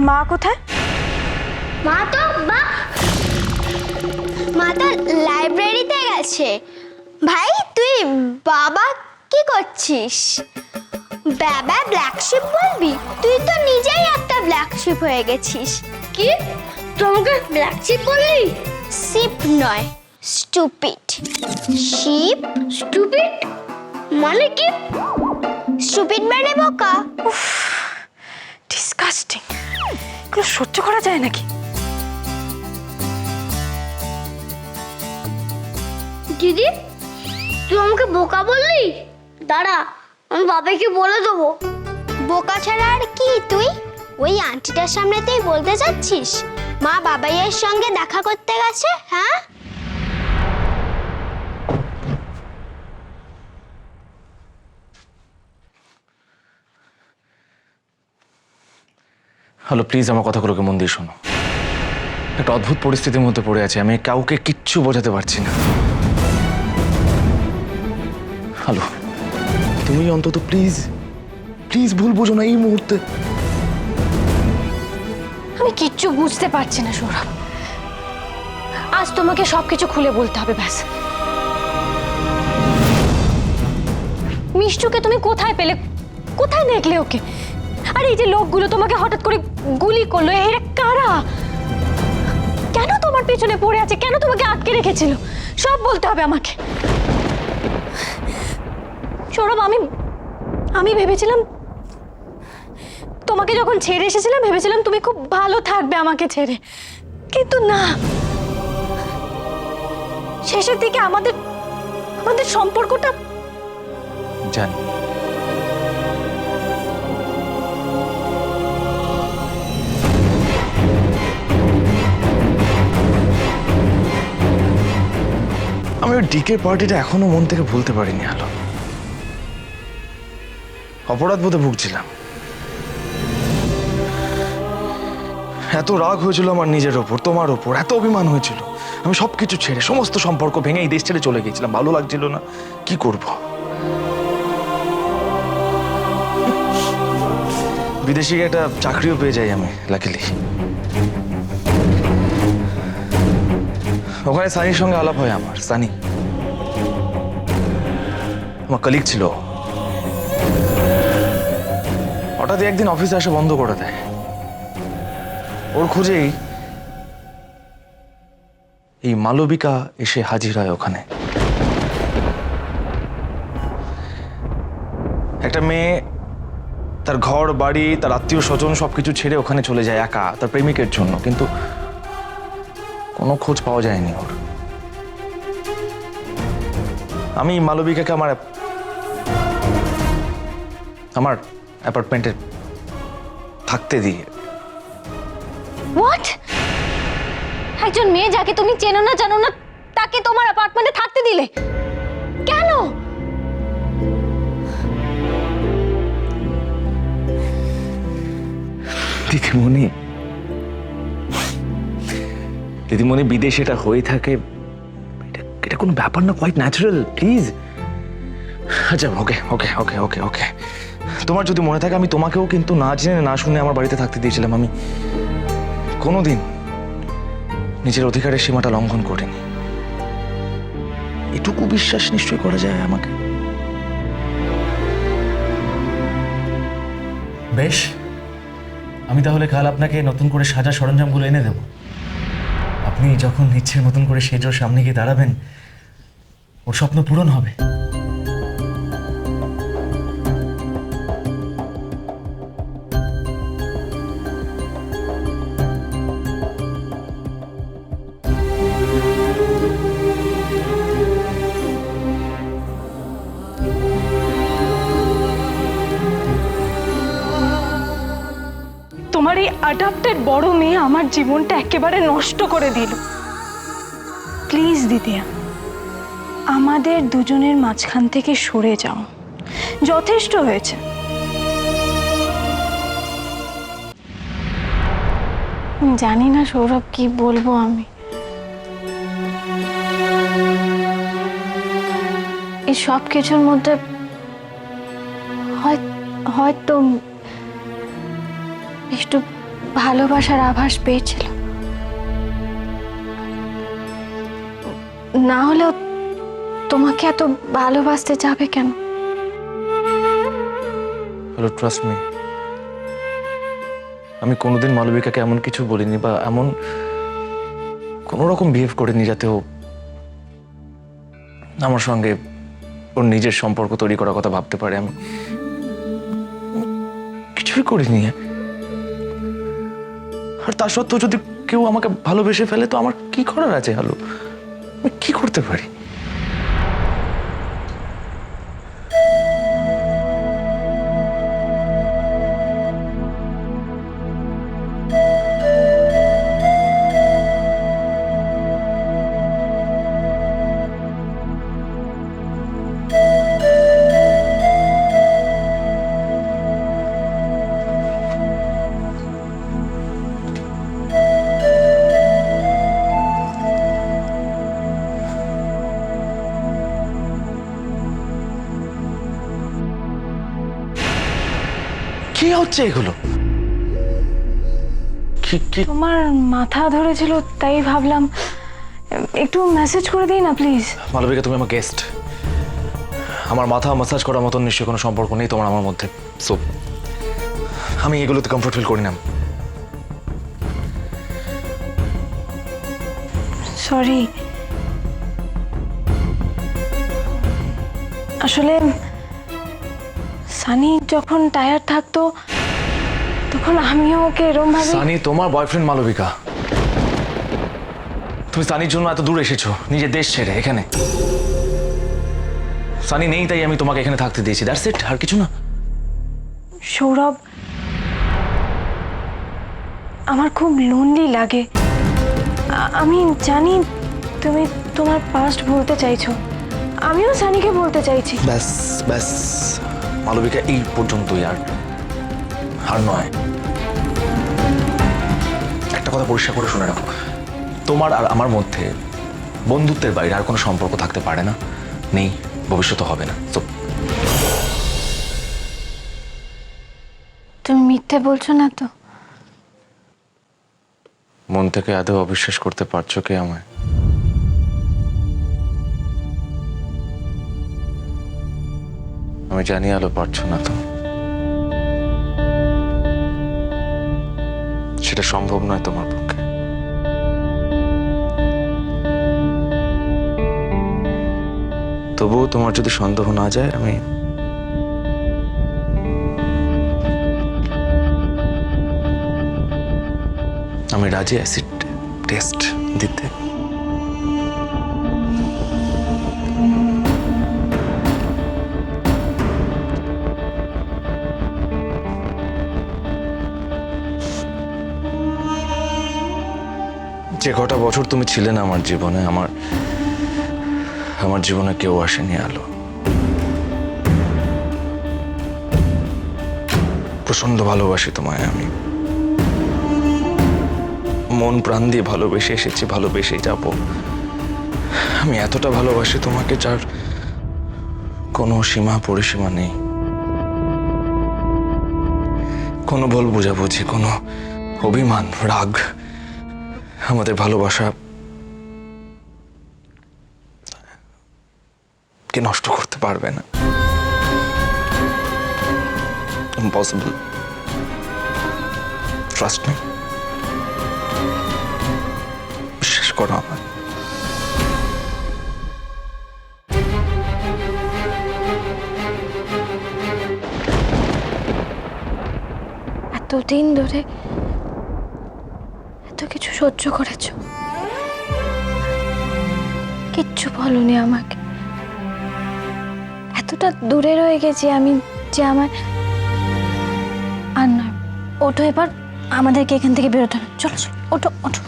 মা কোথায়? মা তো লাইব্রেরিতে গেছে। ভাই তুই বাবা কি করছিস? বাবা ব্ল্যাক শিপ বলবি? তুই তো নিজেই একটা ব্ল্যাক শিপ হয়ে গেছিস। কি তোমাকে ব্ল্যাক শিপ বললি? শিপ নয়, স্টুপিড। শিপ? স্টুপিড মানে কি? স্টুপিড মানে বোকা। ডিসকাস্টিং, এগুলো সহ্য করা যায় নাকি? দিদি তুই আমাকে বোকা বললি? দাঁড়া, আমি বাবাকে বলে দেবো। বোকা ছাড়া আর কি তুই? ওই আন্টিটার সামনে তুই বলতে চাচ্ছিস মা বাবাইয়ের সঙ্গে দেখা করতে গেছে? হ্যাঁ, হ্যালো, প্লিজ আমার কথাগুলোকে মন দিয়ে শোনো। একটা অদ্ভুত পরিস্থিতির মধ্যে পড়ে আছি, আমি কাউকে কিচ্ছু বোঝাতে পারছি না। হ্যালো, তুমি অন্তত প্লিজ প্লিজ ভুল বোঝো না এই মুহূর্তে। আমি কিচ্ছু বুঝতে পারছি না সৌরভ। আজ তোমাকে সবকিছু খুলে বলতে হবে, ব্যাস। মিষ্টুকে তুমি কোথায় পেলে? কোথায় দেখলে ওকে? আর এই যে লোকগুলো তোমাকে হঠাৎ করে গুলি করলো, এরা কারা? কেন তোমার পেছনে পড়ে আছে? কেন তোমাকে আটকে রেখেছিল? সব বলতে হবে আমাকে। সৌরভ, আমি ভেবেছিলাম তোমাকে যখন ছেড়ে এসেছিলাম ভেবেছিলাম তুমি খুব ভালো থাকবে আমাকে ছেড়ে, কিন্তু না। শেষের দিকে আমাদের সম্পর্কটা জানি। আমি ওই ডিকে পার্টিটা এখনো মন থেকে ভুলতে পারিনি। আলো, অপরাধ বোধে ভুগছিলাম। এত রাগ হয়েছিল আমার নিজের ওপর, তোমার ওপর এত অভিমান হয়েছিল, আমি সবকিছু ছেড়ে সমস্ত সম্পর্ক ভেঙে এই দেশ ছেড়ে চলে গিয়েছিলাম। ভালো লাগছিল না, কি করব। বিদেশে গিয়ে একটা চাকরিও পেয়ে যাই আমি, লাকিলি। ওখানে সানির সঙ্গে আলাপ হয় আমার। সানি আমার কলিগ ছিল। হঠাৎ একদিন অফিসে আসা বন্ধ করে দেয়। ওর খোঁজেই এই মালবিকা এসে হাজির হয় ওখানে। একটা মেয়ে তার ঘর বাড়ি, তার আত্মীয় স্বজন সবকিছু ছেড়ে ওখানে চলে যায় একা তার প্রেমিকের জন্য, কিন্তু কোনো খোঁজ পাওয়া যায়নি ওর। আমি মালবিকাকে আমার অ্যাপার্টমেন্টে থাকতে দিই। হোয়াট? একজন মেয়ে যাকে তুমি চেনো না জানো না তাকে তোমার অ্যাপার্টমেন্টে থাকতে দিলে কেন? দিদিমণি, বিদেশে এটা হয়ে থাকে, এটা কোনো ব্যাপার না, কোয়াইট ন্যাচারাল। প্লিজ। আচ্ছা, ওকে ওকে ওকে ওকে ওকে তোমার যদি মনে থাকে, আমি তোমাকেও কিন্তু না জেনে না শুনে আমার বাড়িতে থাকতে দিয়েছিলাম। আমি কোনোদিন নিজের অধিকারের সীমাটা লঙ্ঘন করিনি। এটুকু বিশ্বাস নিশ্চয়ই করা যায় আমাকে। বেশ, আমি তাহলে কাল আপনাকে নতুন করে সাজা সরঞ্জামগুলো এনে দেব। আপনি যখন ইচ্ছের মতন করে সেজোর সামনে গিয়ে দাঁড়াবেন, ওর স্বপ্ন পূরণ হবে। তোমার এই অ্যাডাপ্টেড বড় মেয়ে আমার জীবনটা একেবারে নষ্ট করে দিল। প্লিজ দিদিয়া, আমাদের দুজনের মাঝখান থেকে সরে যাও, যথেষ্ট হয়েছে। জানি না সৌরভ, কি বলবো আমি। এই সব কিছুর মধ্যে হয়তো একটু ভালোবাসার আভাস পেয়েছিল। না হলেও তোমাকে এত ভালোবাসতে যাবে কেন? হ্যালো, ট্রাস্ট মি, আমি কোনোদিন মালবিকাকে এমন কিছু বলিনি বা এমন কোনো রকম বিহেভ করিনি যাতে ও আমার সঙ্গে ওর নিজের সম্পর্ক তৈরি করার কথা ভাবতে পারে। আমি কিছুই করিনি। আর তা সত্ত্বেও যদি কেউ আমাকে ভালোবেসে ফেলে তো আমার কি করার আছে? হ্যালো, আমি কি করতে পারি? কি হচ্ছে এগুলো? কি কি তোমার মাথা ধরেছিল তাই ভাবলাম একটু মেসেজ করে দিই না প্লিজ। মালবিকা, তুমি আমার গেস্ট। আমার মাথা ম্যাসাজ করার মতন নিশ্চয়ই কোনো সম্পর্ক নেই তোমার আমার মধ্যে। সো আমি এগুলোতে কমফর্ট ফিল করি না। সরি, আসলে সানি যখন টায়ার্ড থাকতো তখন আমিও ওকে এরম ভাবে। সানি তোমার বয়ফ্রেন্ড মালবিকা। তুমি সানির জন্য এত দূর এসেছো, নিজের দেশ ছেড়ে এখানে। সানি নেই তাই আমি তোমাকে এখানে থাকতে দিয়েছি, দ্যাটস ইট, আর কিছু না। সৌরভ, আমার খুব লোনলি লাগে। আমি জানি তুমি তোমার পাস্ট ভুলতে চাইছো, আমিও সানিকে বলতে চাইছি। ব্যাস ব্যাস মালবিকা, এই পর্যন্তই, আর আর নয়। একটা কথা পরিষ্কার করে শুনে রাখো, তোমার আর আমার মধ্যে বন্ধুত্বের বাইরে আর কোনো সম্পর্ক থাকতে পারে না, নেই, ভবিষ্যতে হবে না। তো তুমি মিথ্যে বলছো না তো? মন থেকে আদৌ অবিশ্বাস করতে পারছো কে আমায়? আমি জানি আলো, পারছো না তো। সেটা সম্ভব নয় তোমার পক্ষে। তবুও তোমার যদি সন্দেহ না যায়, আমি রাজি অ্যাসিড টেস্ট দিতে। যে কটা বছর তুমি ছিলে না আমার জীবনে, আমার জীবনে কেউ আসেনি আলো। প্রচন্ড ভালোবাসি তোমায় আমি, মন প্রাণ দিয়ে ভালোবেসে এসেছি, ভালোবেসেই যাব। আমি এতটা ভালোবাসি তোমাকে যার কোনো সীমা পরিসীমা নেই, কোনো ভুল বোঝাবুঝি, কোনো অভিমান, রাগ আমাদের ভালোবাসা কে নষ্ট করতে পারবে না। ইম্পসিবল, ট্রাস্ট মি, বিশ্বাস করো আমার। এতদিন ধরে এত কিছু সহ্য করেছো, কিচ্ছু বলনি আমাকে। এতটা দূরে রয়ে গেছি আমি যে আমার আর নয়। ওঠো এবার, আমাদেরকে এখান থেকে বেরোতে হবে। চলো চলো, ওঠো ওঠো।